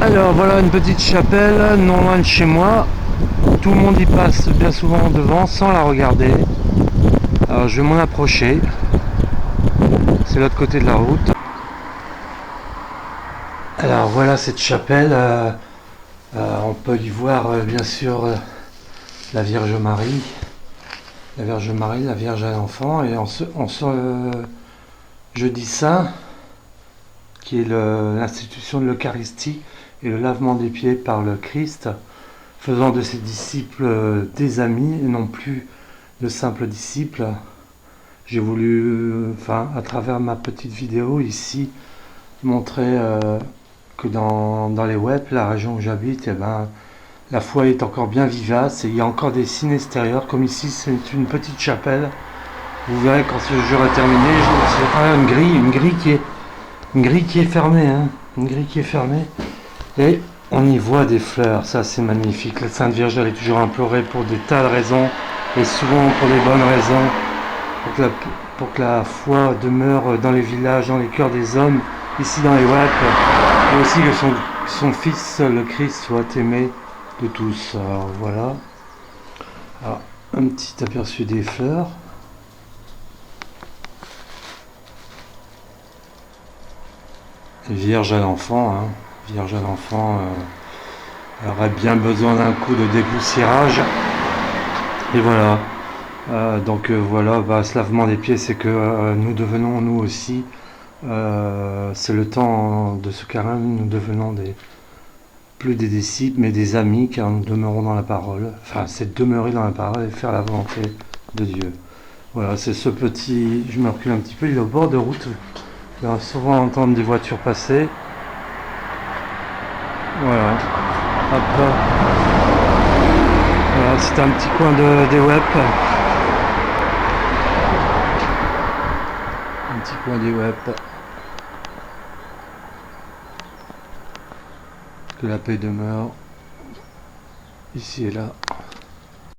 Alors voilà une petite chapelle non loin de chez moi. Tout le monde y passe bien souvent devant sans la regarder. Alors je vais m'en approcher. C'est l'autre côté de la route. Alors voilà cette chapelle. On peut y voir bien sûr la Vierge Marie. La Vierge Marie, la Vierge à l'enfant. Et en ce jeudi saint, qui est l'institution de l'Eucharistie et le lavement des pieds par le Christ, faisant de ses disciples des amis et non plus de simples disciples. J'ai voulu, à travers ma petite vidéo ici, montrer que dans les web, la région où j'habite, la foi est encore bien vivace et il y a encore des signes extérieurs, comme ici c'est une petite chapelle. Vous verrez quand ce jour est terminé, c'est une grille qui est fermée, une grille qui est fermée. Et on y voit des fleurs, ça c'est magnifique. La Sainte Vierge elle est toujours implorée pour des tas de raisons, et souvent pour des bonnes raisons, pour que la foi demeure dans les villages, dans les cœurs des hommes, ici dans les Wap, et aussi que son Fils, le Christ, soit aimé de tous. Alors voilà, alors, un petit aperçu des fleurs. Vierge à l'enfant, Vierge à l'enfant, elle aurait bien besoin d'un coup de dépoussiérage. Et voilà. Voilà, ce lavement des pieds, c'est que nous devenons, nous aussi, c'est le temps de ce carême, nous devenons plus des disciples, mais des amis, car nous demeurons dans la parole. Enfin, c'est demeurer dans la parole et faire la volonté de Dieu. Voilà, c'est ce petit... Je me recule un petit peu, il est au bord de route. On va souvent entendre des voitures passer. Voilà. Hop. Voilà, c'est un petit coin des web. Un petit coin des web. Que la paix demeure. Ici et là.